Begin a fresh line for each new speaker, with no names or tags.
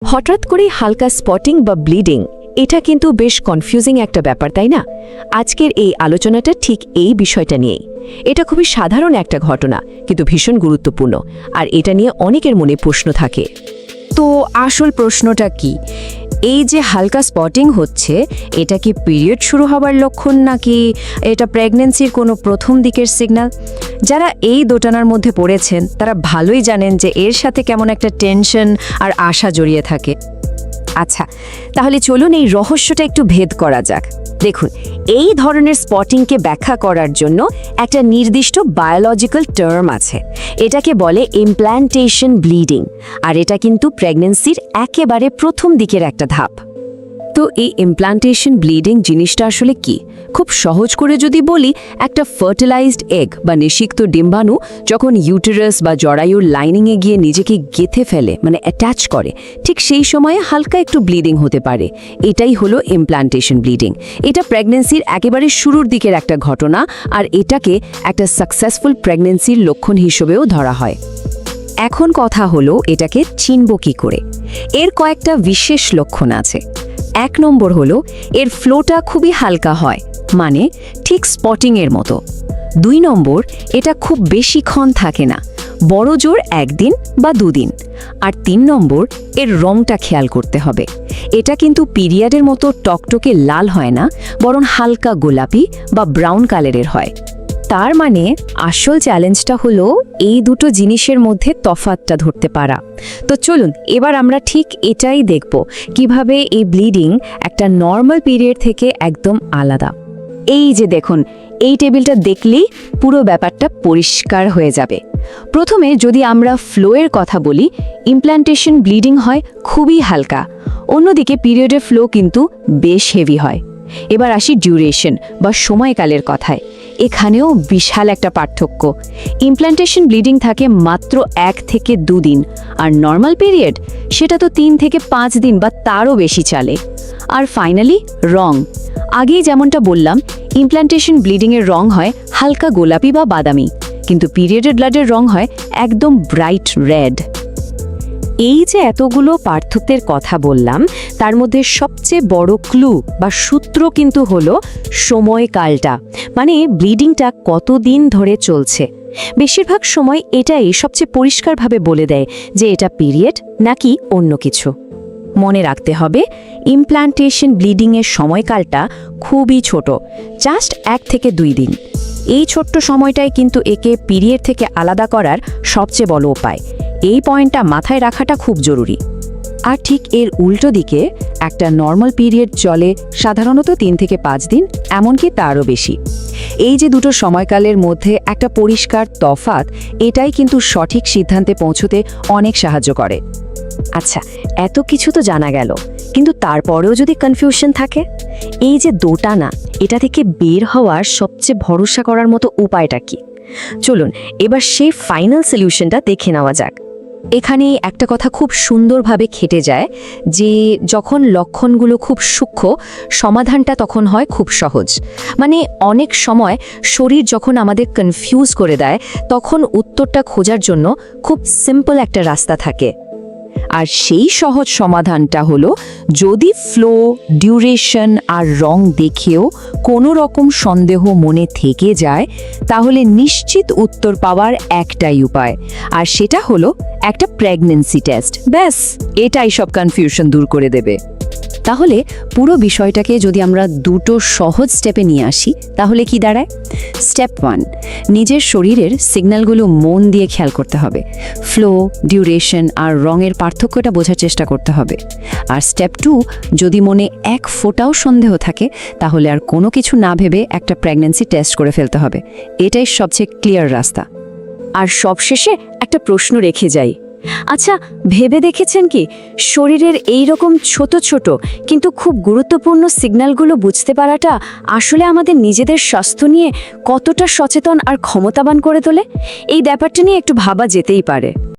হঠাৎ করেই হালকা স্পটিং বা ব্লিডিং এটা কিন্তু বেশ কনফিউজিং একটা ব্যাপার, তাই না? আজকের এই আলোচনাটা ঠিক এই বিষয়টা নিয়েই। এটা খুবই সাধারণ একটা ঘটনা, কিন্তু ভীষণ গুরুত্বপূর্ণ, আর এটা নিয়ে অনেকের মনে প্রশ্ন থাকে।
তো আসল প্রশ্নটা কি? এই যে হালকা স্পটিং হচ্ছে, এটা কি পিরিয়ড শুরু হবার লক্ষণ নাকি এটা প্রেগন্যান্সির কোনো প্রথম দিকের সিগন্যাল? যারা এই দোটানার মধ্যে পড়েছেন তারা ভালোই জানেন যে এর সাথে কেমন একটা টেনশন আর আশা জড়িয়ে থাকে। আচ্ছা, তাহলে চলুন এই রহস্যটা একটু ভেদ করা যাক। দেখুন, এই ধরনের স্পটিংকে ব্যাখ্যা করার জন্য একটা নির্দিষ্ট বায়োলজিক্যাল টার্ম আছে। এটাকে বলে ইমপ্ল্যান্টেশন ব্লিডিং, আর এটা কিন্তু প্রেগন্যান্সির একেবারে প্রথম দিকের একটা ধাপ। তো এই ইমপ্ল্যান্টেশন ব্লিডিং জিনিসটা আসলে কি? খুব সহজ করে যদি বলি, একটা ফার্টিলাইজড এগ বা নিষিক্ত ডিম্বাণু যখন ইউটেরাস বা জরায়ুর লাইনিংয়ে গিয়ে নিজেকে গেঁথে ফেলে, মানে অ্যাটাচ করে, ঠিক সেই সময়ে হালকা একটু ব্লিডিং হতে পারে। এটাই হলো ইমপ্ল্যান্টেশন ব্লিডিং। এটা প্রেগন্যান্সির একেবারে শুরুর দিকের একটা ঘটনা, আর এটাকে একটা সাকসেসফুল প্রেগন্যান্সির লক্ষণ হিসেবেও ধরা হয়। এখন কথা হলো, এটাকে চিনব কি করে? এর কয়েকটা বিশেষ লক্ষণ আছে। 1 নম্বর হলো এর ফ্লোটা খুবই হালকা হয়, মানে ঠিক স্পটিংয়ের মতো। 2 নম্বর, এটা খুব বেশিক্ষণ থাকে না, বড় জোর 1 দিন বা 2 দিন। আর 3 নম্বর, এর রংটা খেয়াল করতে হবে। এটা কিন্তু পিরিয়ডের মতো টকটকে লাল হয় না, বরং হালকা গোলাপি বা ব্রাউন কালারের হয়। তার মানে আসল চ্যালেঞ্জটা হলো এই দুটো জিনিসের মধ্যে তফাৎটা ধরতে পারা। তো চলুন এবার আমরা ঠিক এটাই দেখব, কিভাবে এই ব্লিডিং একটা নর্মাল পিরিয়ড থেকে একদম আলাদা। এই যে দেখুন, এই টেবিলটা দেখলেই পুরো ব্যাপারটা পরিষ্কার হয়ে যাবে। প্রথমে যদি আমরা ফ্লোয়ের কথা বলি, ইমপ্ল্যান্টেশন ব্লিডিং হয় খুবই হালকা, অন্যদিকে পিরিয়ডের ফ্লো কিন্তু বেশ হেভি হয়। এবার আসি ডিউরেশন বা সময়কালের কথায়। এখানেও বিশাল একটা পার্থক্য। ইমপ্ল্যান্টেশন ব্লিডিং থাকে মাত্র 1 থেকে 2 দিন, আর নর্মাল পিরিয়ড সেটা তো 3 থেকে 5 দিন বা তারও বেশি চলে। আর ফাইনালি রং, আগেই যেমনটা বললাম, ইমপ্ল্যান্টেশন ব্লিডিংয়ের রং হয় হালকা গোলাপি বা বাদামি, কিন্তু পিরিয়ডের ব্লাডের রং হয় একদম ব্রাইট রেড। এই যে এতগুলো পার্থক্যের কথা বললাম, তার মধ্যে সবচেয়ে বড় ক্লু বা সূত্র কিন্তু হলো সময়কালটা, মানে ব্লিডিংটা কতদিন ধরে চলছে। বেশিরভাগ সময় এটাই সবচেয়ে পরিষ্কারভাবে বলে দেয় যে এটা পিরিয়ড নাকি অন্য কিছু। মনে রাখতে হবে, ইমপ্ল্যান্টেশন ব্লিডিংয়ের সময়কালটা খুবই ছোট, জাস্ট 1 থেকে 2 দিন। এই ছোট্ট সময়টাই কিন্তু একে পিরিয়ড থেকে আলাদা করার সবচেয়ে বড় উপায়। এই পয়েন্টটা মাথায় রাখাটা খুব জরুরি। আর ঠিক এর উল্টো দিকে একটা নর্মাল পিরিয়ড চলে সাধারণত 3 থেকে 5 দিন, এমনকি তারও বেশি। এই যে দুটো সময়কালের মধ্যে একটা পরিষ্কার তফাৎ, এটাই কিন্তু সঠিক সিদ্ধান্তে পৌঁছতে অনেক সাহায্য করে। আচ্ছা, এত কিছু তো জানা গেল, কিন্তু তারপরেও যদি কনফিউশন থাকে, এই যে দোটানা, এটা থেকে বের হওয়ার সবচেয়ে ভরসা করার মতো উপায়টা কি? চলুন এবার সেই ফাইনাল সলিউশনটা দেখে নেওয়া যাক। এখানে একটা কথা খুব সুন্দরভাবে খেটে যায় যে যখন লক্ষণগুলো খুব সূক্ষ্ম, সমাধানটা তখন হয় খুব সহজ। মানে অনেক সময় শরীর যখন আমাদের কনফিউজ করে দেয়, তখন উত্তরটা খোঁজার জন্য খুব সিম্পল একটা রাস্তা থাকে। আর সেই সহজ সমাধানটা হলো, যদি ফ্লো, ডিউরেশন আর রং দেখেও কোনো রকম সন্দেহ মনে থেকে যায়, তাহলে নিশ্চিত উত্তর পাওয়ার একটাই উপায়, আর সেটা হলো একটা প্রেগন্যান্সি টেস্ট। ব্যাস, এটাই সব কনফিউশন দূর করে দেবে। তাহলে পুরো বিষয়টাকে যদি আমরা দুটো সহজ স্টেপে নিয়ে আসি, তাহলে কি দাঁড়ায়? স্টেপ 1, নিজের শরীরের সিগন্যালগুলো মন দিয়ে খেয়াল করতে হবে। ফ্লো, ডিউরেশন আর রঙের পার্থক্যটা বোঝার চেষ্টা করতে হবে। আর স্টেপ 2, যদি মনে এক ফোঁটাও সন্দেহ থাকে, তাহলে আর কোনো কিছু না ভেবে একটা প্রেগন্যান্সি টেস্ট করে ফেলতে হবে। এটাই সবচেয়ে ক্লিয়ার রাস্তা। আর সবশেষে একটা প্রশ্ন রেখে যাই। আচ্ছা, ভেবে দেখেছেন কি, শরীরের এই রকম ছোট ছোট কিন্তু খুব গুরুত্বপূর্ণ সিগন্যালগুলো বুঝতে পারাটা আসলে আমাদের নিজেদের স্বাস্থ্য নিয়ে কতটা সচেতন আর ক্ষমতাবান করে তোলে? এই ব্যাপারটা নিয়ে একটু ভাবা যেতেই পারে।